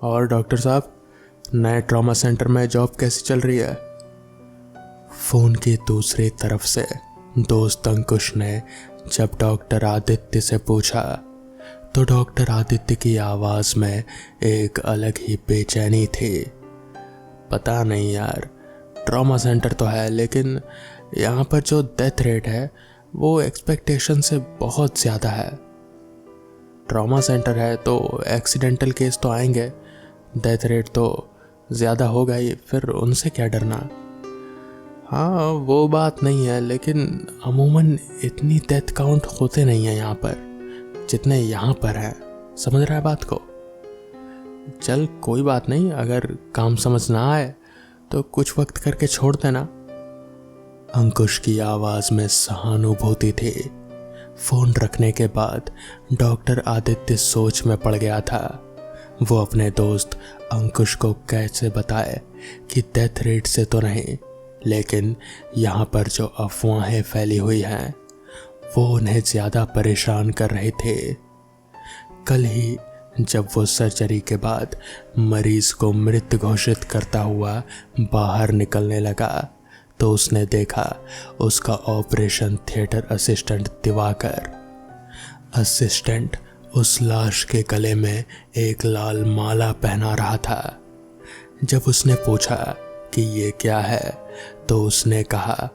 और डॉक्टर साहब, नए ट्रॉमा सेंटर में जॉब कैसी चल रही है? फोन की दूसरी तरफ से दोस्त अंकुश ने जब डॉक्टर आदित्य से पूछा तो डॉक्टर आदित्य की आवाज में एक अलग ही बेचैनी थी। पता नहीं यार, ट्रॉमा सेंटर तो है लेकिन यहाँ पर जो डेथ रेट है वो एक्सपेक्टेशन से बहुत ज़्यादा है। ट्रॉमा सेंटर है तो एक्सीडेंटल केस तो आएंगे, डेथ रेट तो ज़्यादा होगा ही, फिर उनसे क्या डरना। हाँ वो बात नहीं है, लेकिन अमूमन इतनी डेथ काउंट होते नहीं हैं यहाँ पर जितने यहाँ पर हैं। समझ रहा है बात को? चल कोई बात नहीं, अगर काम समझ ना आए तो कुछ वक्त करके छोड़ देना। अंकुश की आवाज़ में सहानुभूति थी। फोन रखने के बाद डॉक्टर आदित्य सोच में पड़ गया था। वो अपने दोस्त अंकुश को कैसे बताए कि डेथ रेट से तो नहीं, लेकिन यहाँ पर जो अफवाहें फैली हुई हैं वो उन्हें ज़्यादा परेशान कर रहे थे। कल ही जब वो सर्जरी के बाद मरीज को मृत घोषित करता हुआ बाहर निकलने लगा तो उसने देखा उसका operation theatre assistant Diwakar. Assistant उस लाश के गले में एक लाल माला पहना रहा था। जब उसने पूछा कि ये क्या है तो उसने कहा,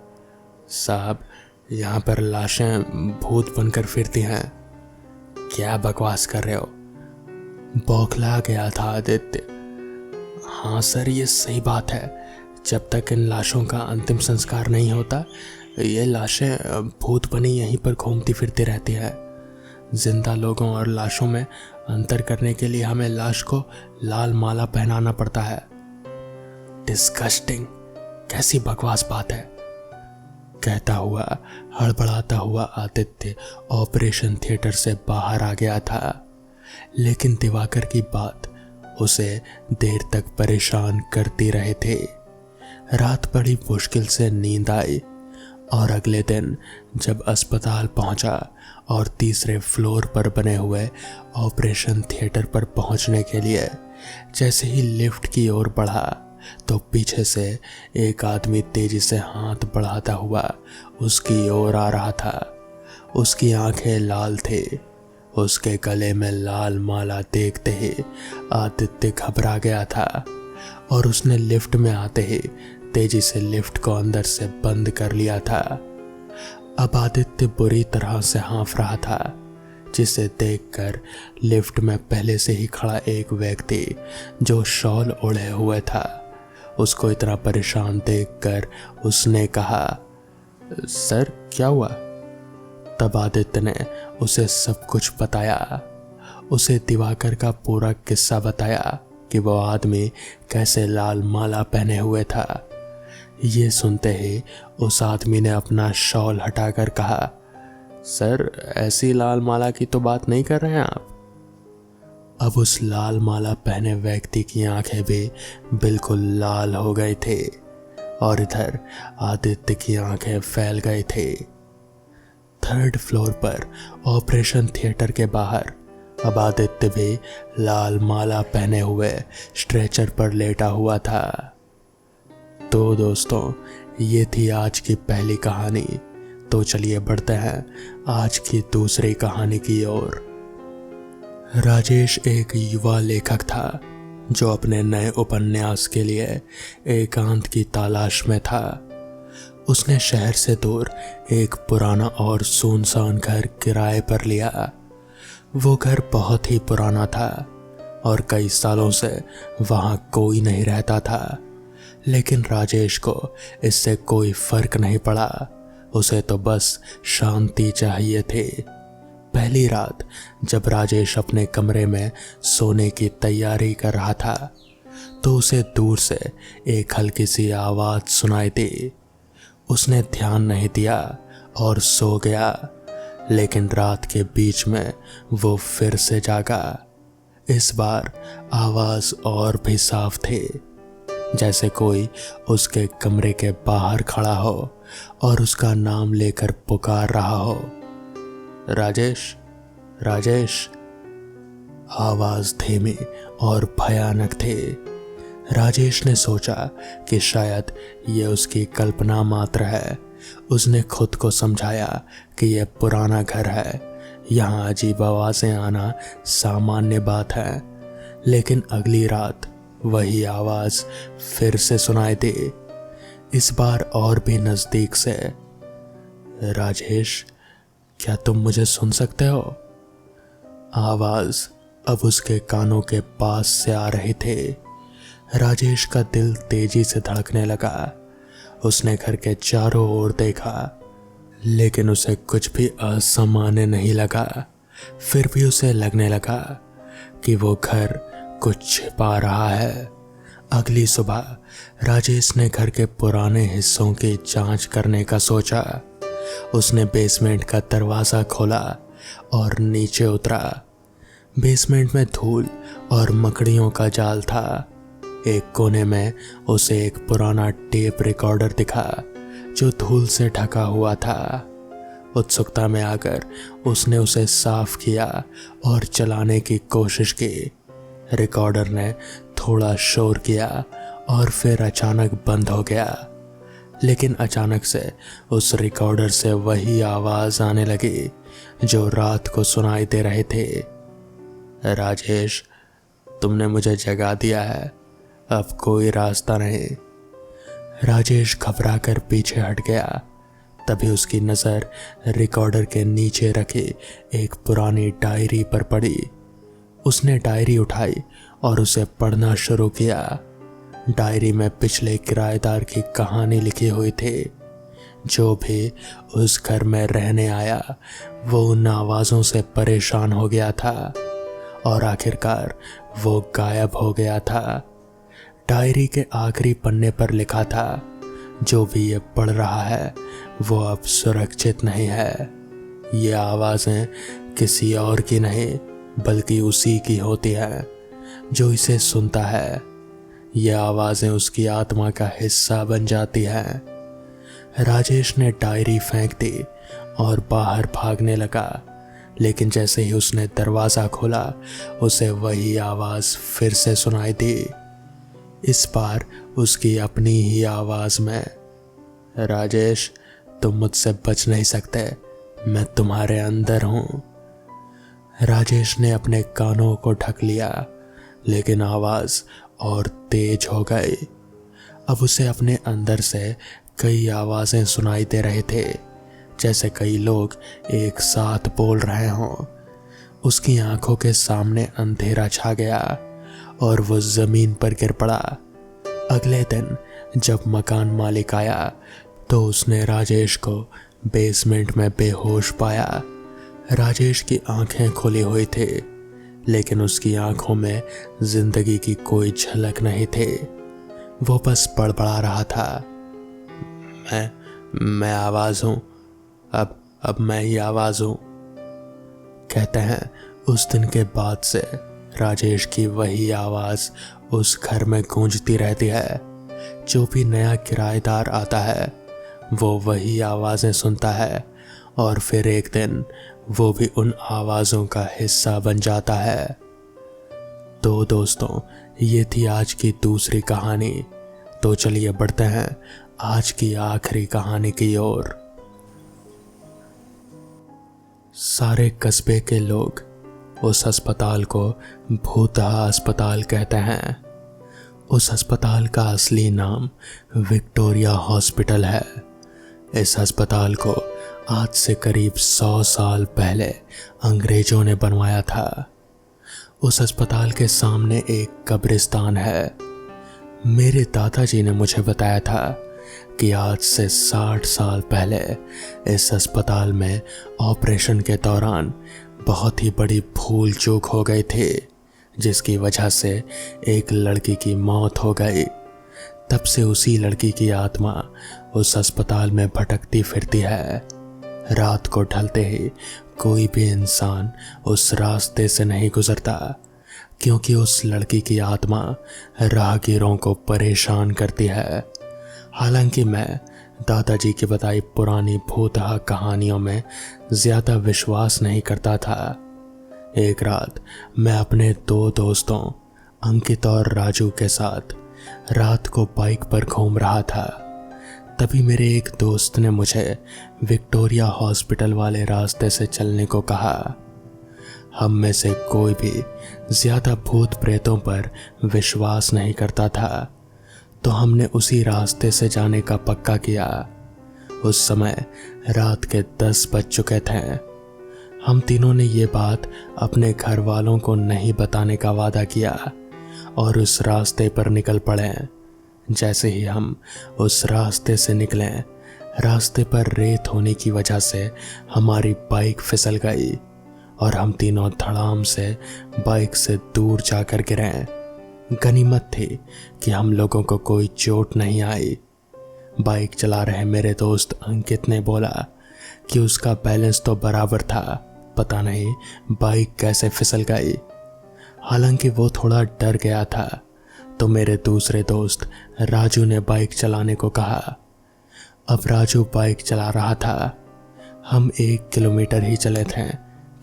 साहब यहाँ पर लाशें भूत बनकर फिरती हैं। क्या बकवास कर रहे हो? बौखला गया था आदित्य। हाँ सर, ये सही बात है। जब तक इन लाशों का अंतिम संस्कार नहीं होता ये लाशें भूत बनी यहीं पर घूमती फिरती रहती है। जिंदा लोगों और लाशों में अंतर करने के लिए हमें लाश को लाल माला पहनाना पड़ता है। डिस्गस्टिंग, कैसी बकवास बात है। कहता हुआ हड़बड़ाता हुआ आदित्य ऑपरेशन थिएटर से बाहर आ गया था, लेकिन दिवाकर की बात उसे देर तक परेशान करती रहे थे। रात बड़ी मुश्किल से नींद आई और अगले दिन जब अस्पताल पहुंचा और तीसरे फ्लोर पर बने हुए ऑपरेशन थिएटर पर पहुंचने के लिए जैसे ही लिफ्ट की ओर बढ़ा तो पीछे से एक आदमी तेजी से हाथ बढ़ाता हुआ उसकी ओर आ रहा था। उसकी आंखें लाल थी। उसके गले में लाल माला देखते ही आदित्य घबरा गया था और उसने लिफ्ट में आते ही तेजी से लिफ्ट को अंदर से बंद कर लिया था। अब आदित्य बुरी तरह से हाँफ रहा था, जिसे देखकर लिफ्ट में पहले से ही खड़ा एक व्यक्ति जो शॉल ओढ़े हुए था उसको इतना परेशान देखकर उसने कहा, सर क्या हुआ? तब आदित्य ने उसे सब कुछ बताया। उसे दिवाकर का पूरा किस्सा बताया कि वो आदमी कैसे लाल माला पहने हुए था। ये सुनते ही उस आदमी ने अपना शॉल हटाकर कहा, सर ऐसी लाल माला की तो बात नहीं कर रहे हैं आप? अब उस लाल माला पहने व्यक्ति की आंखें भी बिल्कुल लाल हो गई थी और इधर आदित्य की आंखें फैल गई थी। थर्ड फ्लोर पर ऑपरेशन थिएटर के बाहर अब आदित्य भी लाल माला पहने हुए स्ट्रेचर पर लेटा हुआ था। तो दोस्तों, ये थी आज की पहली कहानी। तो चलिए बढ़ते हैं आज की दूसरी कहानी की ओर। राजेश एक युवा लेखक था जो अपने नए उपन्यास के लिए एकांत की तलाश में था। उसने शहर से दूर एक पुराना और सुनसान घर किराए पर लिया। वो घर बहुत ही पुराना था और कई सालों से वहाँ कोई नहीं रहता था, लेकिन राजेश को इससे कोई फर्क नहीं पड़ा। उसे तो बस शांति चाहिए थी। पहली रात जब राजेश अपने कमरे में सोने की तैयारी कर रहा था तो उसे दूर से एक हल्की सी आवाज़ सुनाई दी। उसने ध्यान नहीं दिया और सो गया, लेकिन रात के बीच में वो फिर से जागा। इस बार आवाज़ और भी साफ थी, जैसे कोई उसके कमरे के बाहर खड़ा हो और उसका नाम लेकर पुकार रहा हो, राजेश, राजेश। आवाज धीमी और भयानक थी। राजेश ने सोचा कि शायद ये उसकी कल्पना मात्र है। उसने खुद को समझाया कि यह पुराना घर है, यहाँ अजीब आवाजें आना सामान्य बात है। लेकिन अगली रात वही आवाज फिर से सुनाई दी, इस बार और भी नजदीक से। राजेश, क्या तुम मुझे सुन सकते हो? आवाज अब उसके कानों के पास से आ रही थी। राजेश का दिल तेजी से धड़कने लगा। उसने घर के चारों ओर देखा, लेकिन उसे कुछ भी असामान्य नहीं लगा। फिर भी उसे लगने लगा कि वो घर कुछ छिपा रहा है। अगली सुबह राजेश ने घर के पुराने हिस्सों की जांच करने का सोचा। उसने बेसमेंट का दरवाज़ा खोला और नीचे उतरा। बेसमेंट में धूल और मकड़ियों का जाल था। एक कोने में उसे एक पुराना टेप रिकॉर्डर दिखा जो धूल से ढका हुआ था। उत्सुकता में आकर उसने उसे साफ किया और चलाने की कोशिश की। रिकॉर्डर ने थोड़ा शोर किया और फिर अचानक बंद हो गया। लेकिन अचानक से उस रिकॉर्डर से वही आवाज आने लगी जो रात को सुनाई दे रहे थे। राजेश, तुमने मुझे जगा दिया है, अब कोई रास्ता नहीं। राजेश घबरा कर पीछे हट गया। तभी उसकी नज़र रिकॉर्डर के नीचे रखी एक पुरानी डायरी पर पड़ी। उसने डायरी उठाई और उसे पढ़ना शुरू किया। डायरी में पिछले किराएदार की कहानी लिखी हुई थी। जो भी उस घर में रहने आया वो उन आवाज़ों से परेशान हो गया था और आखिरकार वो गायब हो गया था। डायरी के आखिरी पन्ने पर लिखा था, जो भी ये पढ़ रहा है वो अब सुरक्षित नहीं है। ये आवाज़ें किसी और की नहीं बल्कि उसी की होती है जो इसे सुनता है। ये आवाज़ें उसकी आत्मा का हिस्सा बन जाती हैं। राजेश ने डायरी फेंक दी और बाहर भागने लगा। लेकिन जैसे ही उसने दरवाज़ा खोला उसे वही आवाज़ फिर से सुनाई दी, इस बार उसकी अपनी ही आवाज़ में। राजेश, तुम मुझसे बच नहीं सकते, मैं तुम्हारे अंदर हूँ। राजेश ने अपने कानों को ढक लिया, लेकिन आवाज़ और तेज हो गई। अब उसे अपने अंदर से कई आवाज़ें सुनाई दे रहे थे, जैसे कई लोग एक साथ बोल रहे हों। उसकी आंखों के सामने अंधेरा छा गया और वो ज़मीन पर गिर पड़ा। अगले दिन जब मकान मालिक आया तो उसने राजेश को बेसमेंट में बेहोश पाया। राजेश की आंखें खुली हुई थी, लेकिन उसकी आंखों में जिंदगी की कोई झलक नहीं थी। वो बस बड़बड़ा रहा था, मैं आवाज़ हूँ, अब मैं ही आवाज़ हूँ। कहते हैं उस दिन के बाद से राजेश की वही आवाज़ उस घर में गूंजती रहती है। जो भी नया किराएदार आता है वो वही आवाज़ें सुनता है और फिर एक दिन वो भी उन आवाज़ों का हिस्सा बन जाता है। तो दोस्तों, ये थी आज की दूसरी कहानी। तो चलिए बढ़ते हैं आज की आखिरी कहानी की ओर। सारे कस्बे के लोग उस अस्पताल को भूतहा अस्पताल कहते हैं। उस अस्पताल का असली नाम विक्टोरिया हॉस्पिटल है। इस अस्पताल को आज से करीब 100 साल पहले अंग्रेजों ने बनवाया था। उस अस्पताल के सामने एक कब्रिस्तान है। मेरे दादाजी ने मुझे बताया था कि आज से 60 साल पहले इस अस्पताल में ऑपरेशन के दौरान बहुत ही बड़ी भूल चूक हो गई थी, जिसकी वजह से एक लड़की की मौत हो गई। तब से उसी लड़की की आत्मा उस अस्पताल में भटकती फिरती है। रात को ढलते ही कोई भी इंसान उस रास्ते से नहीं गुजरता, क्योंकि उस लड़की की आत्मा राहगीरों को परेशान करती है। हालांकि मैं दादाजी की बताई पुरानी भूतहा कहानियों में ज़्यादा विश्वास नहीं करता था, एक रात मैं अपने 2 दोस्तों अंकित और राजू के साथ रात को बाइक पर घूम रहा था। तभी मेरे एक दोस्त ने मुझे विक्टोरिया हॉस्पिटल वाले रास्ते से चलने को कहा। हम में से कोई भी ज्यादा भूत प्रेतों पर विश्वास नहीं करता था, तो हमने उसी रास्ते से जाने का पक्का किया। उस समय रात के 10 बज चुके थे। हम तीनों ने ये बात अपने घर वालों को नहीं बताने का वादा किया और उस रास्ते पर निकल पड़े। जैसे ही हम उस रास्ते से निकले, रास्ते पर रेत होने की वजह से हमारी बाइक फिसल गई और हम तीनों धड़ाम से बाइक से दूर जाकर गिरे। गनीमत थी कि हम लोगों को कोई चोट नहीं आई। बाइक चला रहे मेरे दोस्त अंकित ने बोला कि उसका बैलेंस तो बराबर था, पता नहीं बाइक कैसे फिसल गई। हालांकि वो थोड़ा डर गया था, तो मेरे दूसरे दोस्त राजू ने बाइक चलाने को कहा। अब राजू बाइक चला रहा था। हम 1 किलोमीटर ही चले थे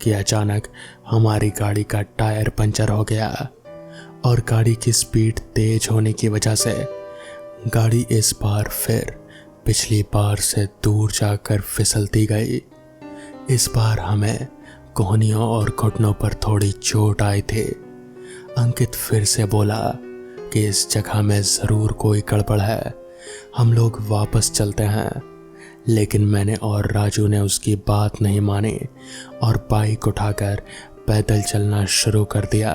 कि अचानक हमारी गाड़ी का टायर पंचर हो गया और गाड़ी की स्पीड तेज होने की वजह से गाड़ी इस बार फिर पिछली बार से दूर जाकर फिसलती गई। इस बार हमें कोहनियों और घुटनों पर थोड़ी चोट आई थी। अंकित फिर से बोला कि इस जगह में जरूर कोई गड़बड़ है, हम लोग वापस चलते हैं। लेकिन मैंने और राजू ने उसकी बात नहीं मानी और बाइक उठाकर पैदल चलना शुरू कर दिया।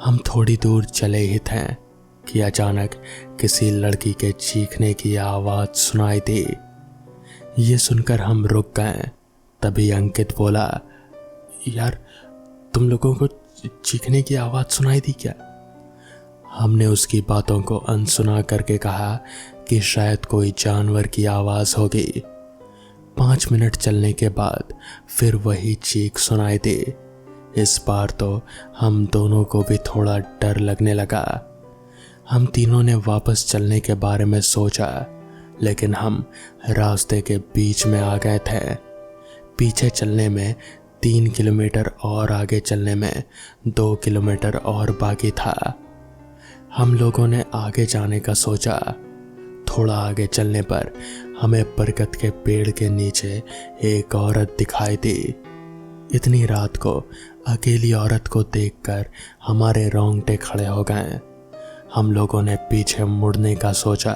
हम थोड़ी दूर चले ही थे कि अचानक किसी लड़की के चीखने की आवाज सुनाई दी। ये सुनकर हम रुक गए। तभी अंकित बोला, यार तुम लोगों को चीखने की आवाज सुनाई दी क्या? हमने उसकी बातों को अनसुना करके कहा कि शायद कोई जानवर की आवाज होगी। 5 मिनट चलने के बाद फिर वही चीख सुनाई दी। इस बार तो हम दोनों को भी थोड़ा डर लगने लगा। हम तीनों ने वापस चलने के बारे में सोचा, लेकिन हम रास्ते के बीच में आ गए थे। पीछे चलने में 3 किलोमीटर और आगे चलने में 2 किलोमीटर और बाकी था। हम लोगों ने आगे जाने का सोचा। थोड़ा आगे चलने पर हमें बरगद के पेड़ के नीचे एक औरत दिखाई दी। इतनी रात को अकेली औरत को देखकर हमारे रोंगटे खड़े हो गए। हम लोगों ने पीछे मुड़ने का सोचा,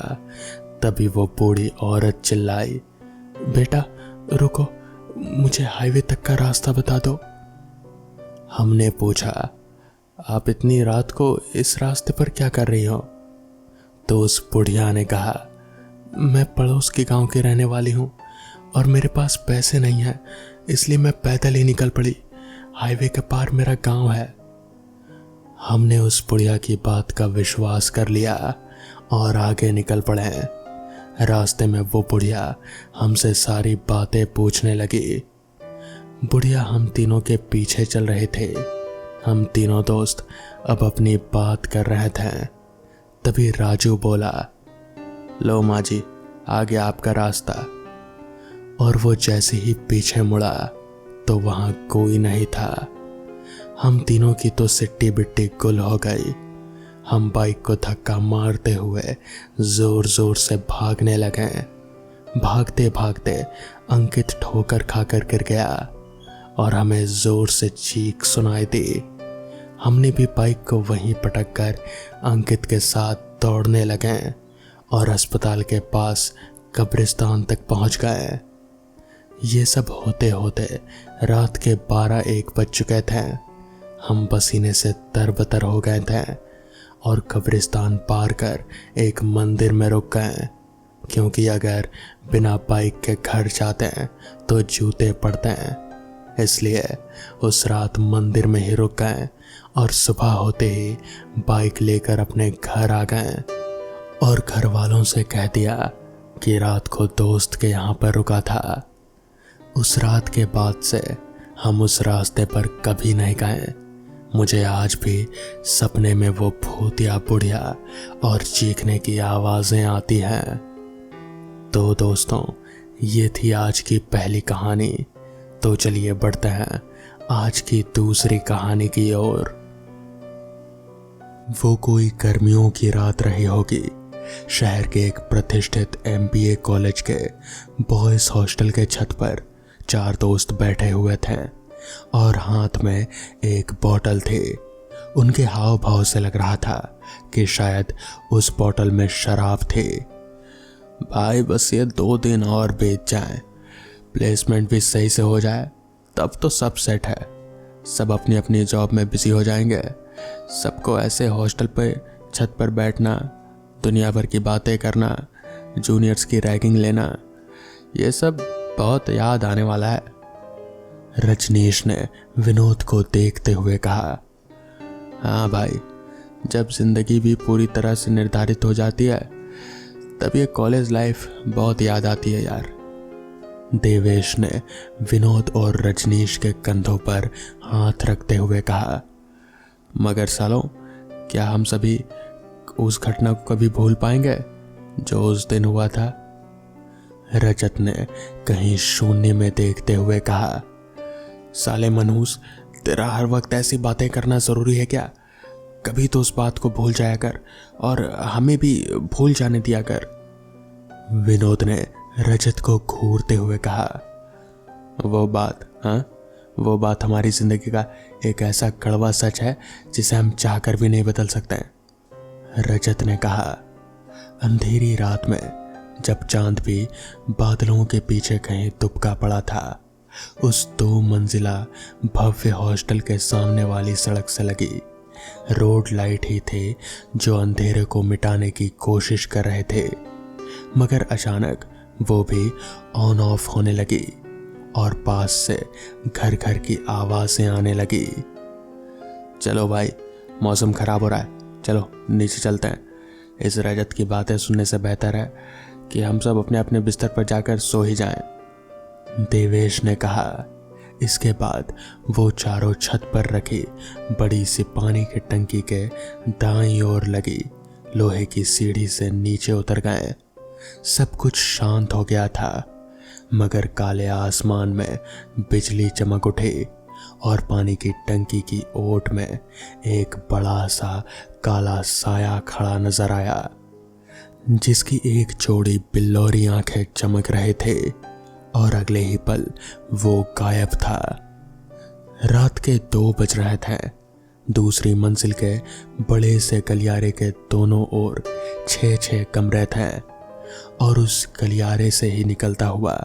तभी वो बूढ़ी औरत चिल्लाई, बेटा रुको, मुझे हाईवे तक का रास्ता बता दो। हमने पूछा, आप इतनी रात को इस रास्ते पर क्या कर रही हो? तो उस बुढ़िया ने कहा, मैं पड़ोस के गांव की रहने वाली हूं और मेरे पास पैसे नहीं हैं, इसलिए मैं पैदल ही निकल पड़ी। हाईवे के पार मेरा गांव है। हमने उस बुढ़िया की बात का विश्वास कर लिया और आगे निकल पड़े। रास्ते में वो बुढ़िया हमसे सारी बातें पूछने लगी। बुढ़िया हम तीनों के पीछे चल रहे थे। हम तीनों दोस्त अब अपनी बात कर रहे थे। तभी राजू बोला, लो माँ जी, आगे आपका रास्ता। और वो जैसे ही पीछे मुड़ा तो वहां कोई नहीं था। हम तीनों की तो सिट्टी बिट्टी गुल हो गई। हम बाइक को धक्का मारते हुए जोर जोर से भागने लगे। भागते भागते अंकित ठोकर खाकर गिर गया और हमें जोर से चीख सुनाई दी। हमने भी बाइक को वहीं पटक कर अंकित के साथ दौड़ने लगे और अस्पताल के पास कब्रिस्तान तक पहुंच गए। ये सब होते होते रात के 12-1 बज चुके थे। हम पसीने से तरबतर हो गए थे और कब्रिस्तान पार कर एक मंदिर में रुक गए, क्योंकि अगर बिना बाइक के घर जाते हैं तो जूते पड़ते हैं। इसलिए उस रात मंदिर में ही रुक गए और सुबह होते ही बाइक लेकर अपने घर आ गए और घर वालों से कह दिया कि रात को दोस्त के यहाँ पर रुका था। उस रात के बाद से हम उस रास्ते पर कभी नहीं गए। मुझे आज भी सपने में वो भूतिया बुढ़िया और चीखने की आवाजें आती हैं। तो दोस्तों, ये थी आज की पहली कहानी। तो चलिए बढ़ते हैं आज की दूसरी कहानी की ओर। वो कोई गर्मियों की रात रही होगी। शहर के एक प्रतिष्ठित MBA कॉलेज के बॉयज हॉस्टल के छत पर 4 दोस्त बैठे हुए थे और हाथ में एक बोतल थी। उनके हाव भाव से लग रहा था कि शायद उस बोतल में शराब थी। भाई बस ये 2 दिन और बीत जाए, प्लेसमेंट भी सही से हो जाए, तब तो सब सेट है। सब अपनी अपनी जॉब में बिजी हो जाएंगे। सबको ऐसे हॉस्टल पे छत पर बैठना, दुनिया भर की बातें करना, जूनियर्स की रैगिंग लेना, ये सब बहुत याद आने वाला है। रजनीश ने विनोद को देखते हुए कहा, हाँ भाई, जब जिंदगी भी पूरी तरह से निर्धारित हो जाती है तब ये कॉलेज लाइफ बहुत याद आती है यार। देवेश ने विनोद और रजनीश के कंधों पर हाथ रखते हुए कहा, मगर सालों, क्या हम सभी उस घटना को कभी भूल पाएंगे जो उस दिन हुआ था? रजत ने कहीं शून्य में देखते हुए कहा, साले मनहूस, तेरा हर वक्त ऐसी बातें करना जरूरी है क्या? कभी तो उस बात को भूल जाया कर और हमें भी भूल जाने दिया कर। विनोद ने रजत को घूरते हुए कहा, वो बात हमारी जिंदगी का एक ऐसा कड़वा सच है जिसे हम चाहकर भी नहीं बदल सकते हैं। रजत ने कहा, अंधेरी रात में जब चांद भी बादलों के पीछे कहीं दुबका पड़ा था, उस 2 मंजिला भव्य हॉस्टल के सामने वाली सड़क से लगी रोड लाइट ही थे जो अंधेरे को मिटाने की कोशिश कर रहे थे। मगर अचानक वो भी ऑन ऑफ होने लगी और पास से घर घर की आवाजें आने लगी। चलो भाई, मौसम खराब हो रहा है, चलो नीचे चलते हैं। इस रजत की बातें सुनने से बेहतर है कि हम सब अपने अपने बिस्तर पर जाकर सो ही जाएं। देवेश ने कहा। इसके बाद वो चारों छत पर रखी बड़ी सी पानी की टंकी के दाईं ओर लगी लोहे की सीढ़ी से नीचे उतर गए। सब कुछ शांत हो गया था, मगर काले आसमान में बिजली चमक उठी और पानी की टंकी की ओट में एक बड़ा सा काला साया खड़ा नजर आया, जिसकी एक जोड़ी बिल्लौरी आंखें चमक रहे थे और अगले ही पल वो गायब था। रात के 2 बज रहे थे। दूसरी मंजिल के बड़े से गलियारे के दोनों ओर 6 कमरे थे और उस गलियारे से ही निकलता हुआ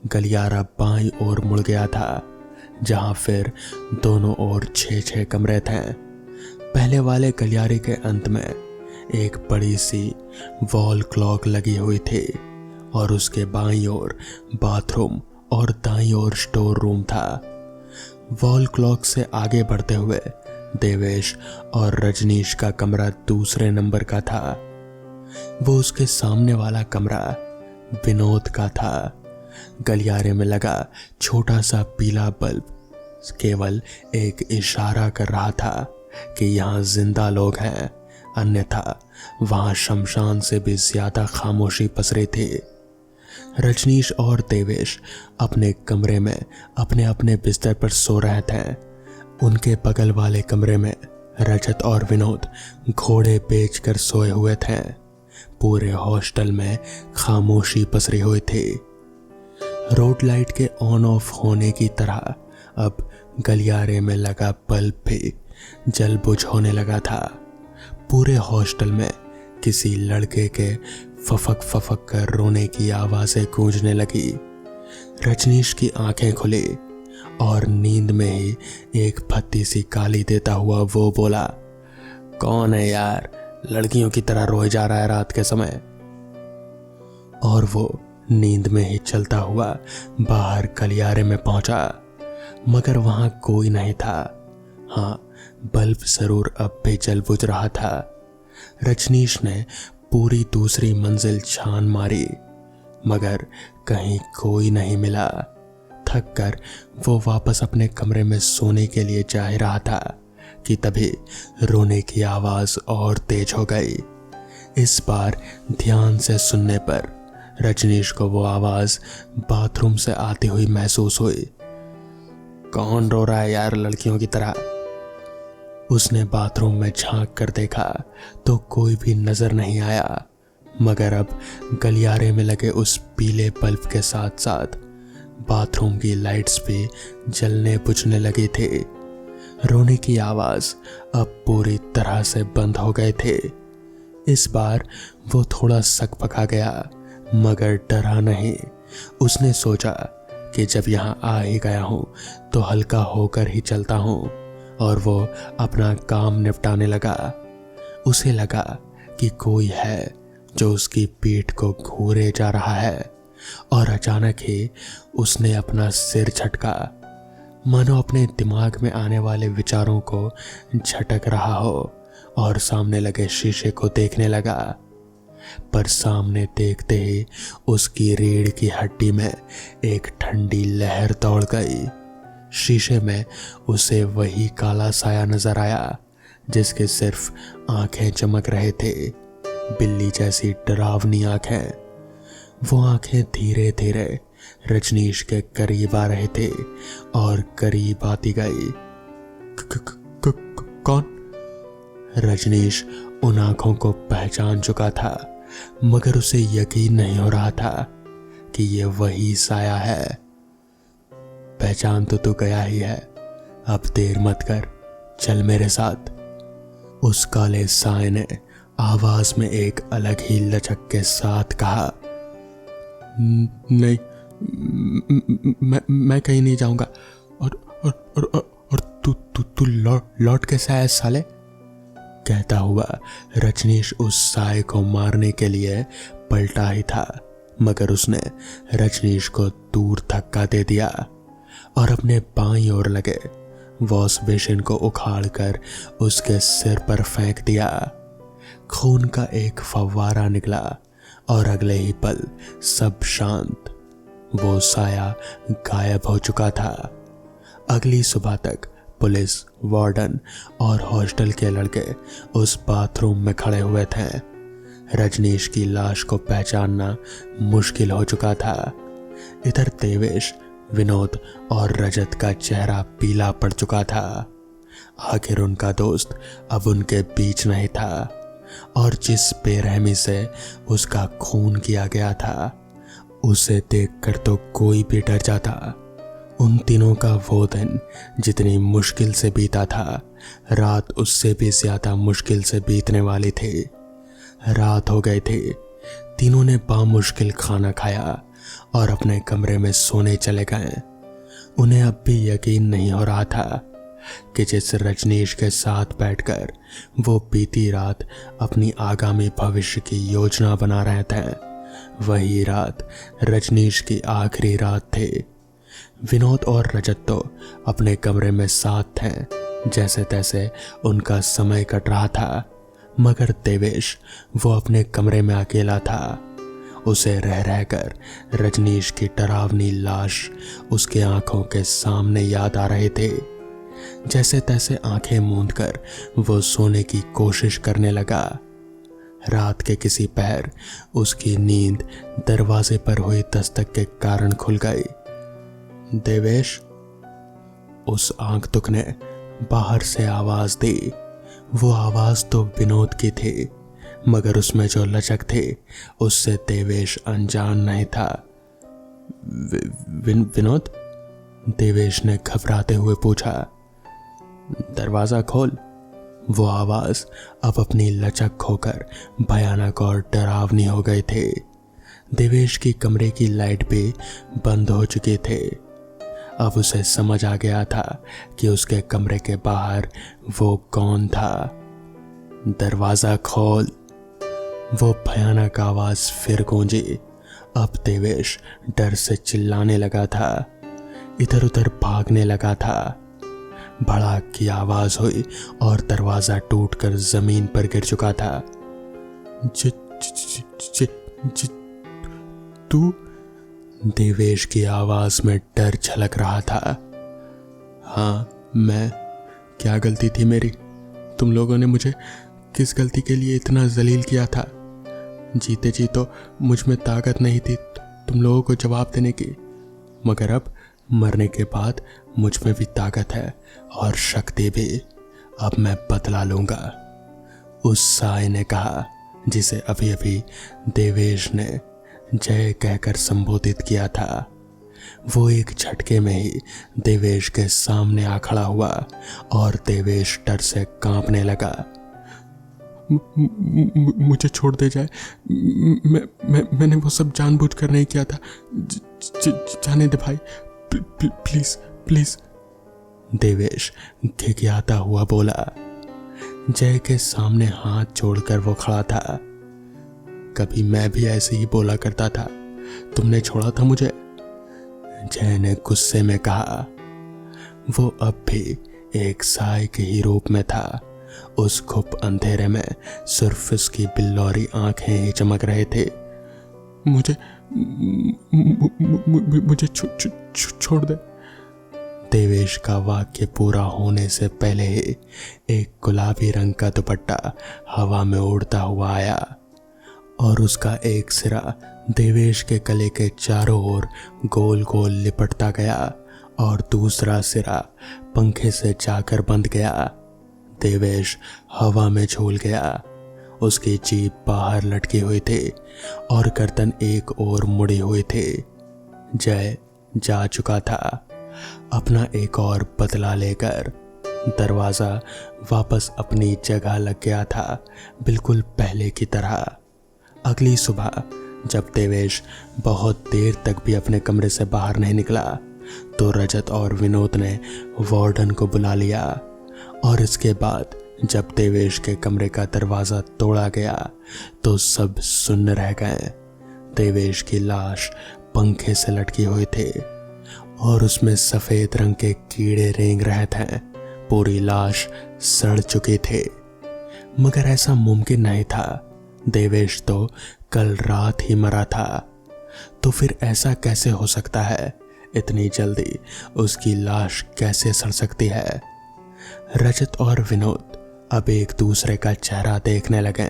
गलियारा बाईं ओर मुड़ गया था, जहां फिर दोनों ओर 6 कमरे थे। पहले वाले गलियारे के अंत में एक बड़ी सी वॉल क्लॉक लगी हुई थी और उसके बाईं ओर बाथरूम और दाईं ओर स्टोर रूम था। वॉल क्लॉक से आगे बढ़ते हुए देवेश और रजनीश का कमरा दूसरे नंबर का था। वो उसके सामने वाला कमरा विनोद का था। गलियारे में लगा छोटा सा पीला बल्ब केवल एक इशारा कर रहा था कि यहाँ जिंदा लोग हैं, अन्यथा वहां शमशान से भी ज्यादा खामोशी पसरी थी। रजनीश और देवेश अपने कमरे में अपने अपने बिस्तर पर सो रहे थे। उनके बगल वाले कमरे में रजत और विनोद घोड़े बेचकर सोए हुए थे। पूरे हॉस्टल में खामोशी पसरी हुई थी। रोड लाइट के ऑन ऑफ होने की तरह अब गलियारे में लगा बल्ब भी जल बुझ होने लगा था। पूरे हॉस्टल में किसी लड़के के फफक फफक कर रोने की आवाजें गूंजने लगी। रजनीश की आंखें खुली और नींद में ही एक फत्ती सी गाली देता हुआ वो बोला, कौन है यार, लड़कियों की तरह रोए जा रहा है रात के समय? और वो नींद में ही चलता हुआ बाहर गलियारे में पहुंचा, मगर वहां कोई नहीं था। हाँ, बल्ब जरूर अब भी जल बुझ रहा था। रजनीश ने पूरी दूसरी मंजिल छान मारी, मगर कहीं कोई नहीं मिला। थक कर वो वापस अपने कमरे में सोने के लिए जा ही रहा था कि तभी रोने की आवाज और तेज हो गई। इस बार ध्यान से सुनने पर रजनीश को वो आवाज बाथरूम से आती हुई महसूस हुई। कौन रो रहा है यार लड़कियों की तरह? उसने बाथरूम में झांक कर देखा तो कोई भी नजर नहीं आया, मगर अब गलियारे में लगे उस पीले बल्ब के साथ साथ बाथरूम की लाइट्स भी जलने बुझने लगी थी। रोने की आवाज अब पूरी तरह से बंद हो गए थे। इस बार वो थोड़ा सकपका गया, मगर डरा नहीं। उसने सोचा कि जब यहाँ आ ही गया हूँ तो हल्का होकर ही चलता हूँ, और वो अपना काम निपटाने लगा। उसे लगा कि कोई है जो उसकी पीठ को घूरे जा रहा है, और अचानक ही उसने अपना सिर झटका, मानो अपने दिमाग में आने वाले विचारों को झटक रहा हो, और सामने लगे शीशे को देखने लगा। पर सामने देखते ही उसकी रीढ़ की हड्डी में एक ठंडी लहर दौड़ गई। शीशे में उसे वही काला साया नजर आया जिसके सिर्फ आंखें चमक रहे थे, बिल्ली जैसी डरावनी आंखें। वो आंखें धीरे धीरे रजनीश के करीब आ रहे थे और करीब आती गई। कौन? रजनीश उन आंखों को पहचान चुका था, मगर उसे यकीन नहीं हो रहा था कि ये वही साया है। पहचान तो तू गया ही है, अब देर मत कर, चल मेरे साथ। उस काले साए ने आवाज में एक अलग ही लचक के साथ कहा। नहीं, मैं कहीं नहीं जाऊंगा। और तू लौट कैसे आया साले? कहता हुआ रजनीश उस साए को मारने के लिए पलटा ही था, मगर उसने रजनीश को दूर धक्का दे दिया और अपने बाईं ओर लगे वॉश बेसिन को उखाड़कर उसके सिर पर फेंक दिया। खून का एक फव्वारा निकला और अगले ही पल सब शांत। वो साया गायब हो चुका था। अगली सुबह तक पुलिस, वार्डन और हॉस्टल के लड़के उस बाथरूम में खड़े हुए थे। रजनीश की लाश को पहचानना मुश्किल हो चुका था। इधर देवेश, विनोद और रजत का चेहरा पीला पड़ चुका था। आखिर उनका दोस्त अब उनके बीच नहीं था, और जिस बेरहमी से उसका खून किया गया था उसे देखकर तो कोई भी डर जाता। उन तीनों का वो दिन जितनी मुश्किल से बीता था, रात उससे भी ज्यादा मुश्किल से बीतने वाली थी। रात हो गई थी। तीनों ने बामुश्किल खाना खाया और अपने कमरे में सोने चले गए। उन्हें अब भी यकीन नहीं हो रहा था कि जिस रजनीश के साथ बैठकर वो बीती रात अपनी आगामी भविष्य की योजना बना रहे थे, वही रात रजनीश की आखिरी रात थी। विनोद और रजत तो अपने कमरे में साथ थे, जैसे तैसे उनका समय कट रहा था, मगर देवेश वो अपने कमरे में अकेला था। उसे रह रहकर रजनीश की डरावनी लाश उसके आंखों के सामने याद आ रहे थे। जैसे तैसे आंखें मूंदकर वो सोने की कोशिश करने लगा। रात के किसी पहर उसकी नींद दरवाजे पर हुई दस्तक के कारण खुल गई। देवेश, उस आगंतुक ने बाहर से आवाज दी। वो आवाज तो विनोद की थी, मगर उसमें जो लचक थी उससे देवेश अनजान नहीं था। विनोद? देवेश ने घबराते हुए पूछा। दरवाजा खोल। वो आवाज अब अपनी लचक खोकर भयानक और डरावनी हो गई थी। देवेश की कमरे की लाइट भी बंद हो चुकी थी। अब उसे समझ आ गया था कि उसके कमरे के बाहर वो कौन था। दरवाजा खोल। वो भयानक आवाज फिर गूंजी। अब देवेश डर से चिल्लाने लगा था, इधर उधर भागने लगा था। भड़ाक की आवाज हुई और दरवाजा टूटकर जमीन पर गिर चुका था। तू? देवेश की आवाज में डर झलक रहा था। हाँ, मैं। क्या गलती थी मेरी? तुम लोगों ने मुझे किस गलती के लिए इतना जलील किया था? जीते जी तो मुझ में ताकत नहीं थी तुम लोगों को जवाब देने की, मगर अब मरने के बाद मुझ में भी ताकत है और शक्ति भी। अब मैं बदला लूंगा, उस साय ने कहा, जिसे अभी अभी देवेश ने जय कहकर संबोधित किया था। वो एक झटके में ही देवेश के सामने आ खड़ा हुआ और देवेश डर से कांपने लगा। मुझे छोड़ दे जाए, मैंने वो सब जानबूझकर नहीं किया था। जाने दे भाई, प्लीज प्लीज। देवेश घिघियाता हुआ बोला। जय के सामने हाथ जोड़कर वो खड़ा था। कभी मैं भी ऐसे ही बोला करता था, तुमने छोड़ा था मुझे, जय ने गुस्से में कहा। वो अब भी एक साय के ही रूप में था। उस घुप अंधेरे में सिर्फ उसकी बिल्लौरी आंखें ही चमक रहे थे। मुझे छोड़ दे। देवेश का वाक्य पूरा होने से पहले ही एक गुलाबी रंग का दुपट्टा हवा में उड़ता हुआ आया और उसका एक सिरा देवेश के गले के चारों ओर गोल गोल लिपटता गया और दूसरा सिरा पंखे से जाकर बंध गया। देवेश हवा में झूल गया। उसकी जीभ बाहर लटकी हुई थी और गर्दन एक ओर मुड़ी हुई थी। जय जा चुका था अपना एक और बदला लेकर। दरवाजा वापस अपनी जगह लग गया था, बिल्कुल पहले की तरह। अगली सुबह जब देवेश बहुत देर तक भी अपने कमरे से बाहर नहीं निकला तो रजत और विनोद ने वार्डन को बुला लिया और इसके बाद जब देवेश के कमरे का दरवाजा तोड़ा गया तो सब सुन्न रह गए। देवेश की लाश पंखे से लटकी हुई थी और उसमें सफेद रंग के कीड़े रेंग रहे थे। पूरी लाश सड़ चुकी थी, मगर ऐसा मुमकिन नहीं था। देवेश तो कल रात ही मरा था, तो फिर ऐसा कैसे हो सकता है? इतनी जल्दी उसकी लाश कैसे सड़ सकती है? रजत और विनोद अब एक दूसरे का चेहरा देखने लगे।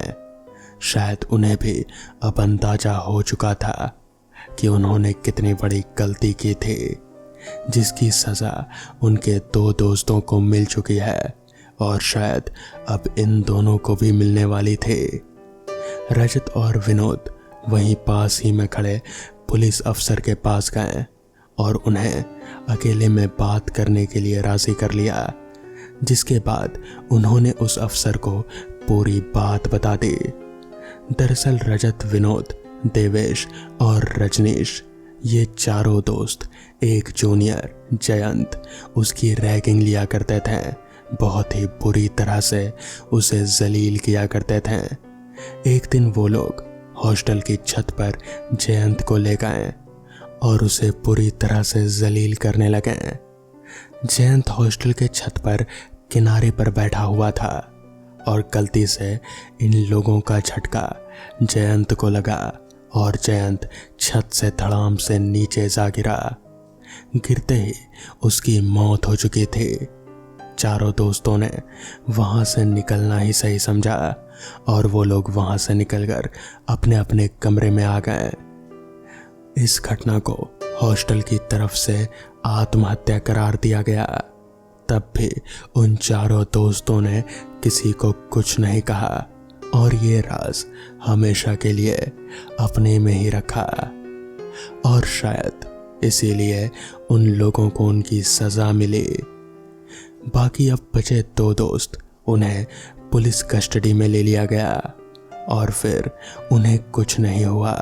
शायद उन्हें भी अब अंदाजा हो चुका था कि उन्होंने कितनी बड़ी गलती की थी, जिसकी सजा उनके दो दोस्तों को मिल चुकी है और शायद अब इन दोनों को भी मिलने वाली थी। रजत और विनोद वहीं पास ही में खड़े पुलिस अफसर के पास गए और उन्हें अकेले में बात करने के लिए राजी कर लिया, जिसके बाद उन्होंने उस अफसर को पूरी बात बता दी। दरअसल रजत, विनोद, देवेश और रजनीश, ये चारों दोस्त एक जूनियर जयंत उसकी रैगिंग लिया करते थे। बहुत ही बुरी तरह से उसे जलील किया करते थे। एक दिन वो लोग हॉस्टल की छत पर जयंत को ले गए और उसे पूरी तरह से जलील करने लगे। जयंत हॉस्टल के छत पर किनारे पर बैठा हुआ था और गलती से इन लोगों का झटका जयंत को लगा और जयंत छत से धड़ाम से नीचे जा गिरा। गिरते ही उसकी मौत हो चुकी थी। चारों दोस्तों ने वहां से निकलना ही सही समझा और वो लोग वहां से निकलकर अपने अपने कमरे में आ गए। इस घटना को हॉस्टल की तरफ से आत्महत्या करार दिया गया। तब भी उन चारों दोस्तों ने किसी को कुछ नहीं कहा और ये राज हमेशा के लिए अपने में ही रखा और शायद इसीलिए उन लोगों को उनकी सजा मिली। बाकी अब बचे दो दोस्त, उन्हें पुलिस कस्टडी में ले लिया गया और फिर उन्हें कुछ नहीं हुआ।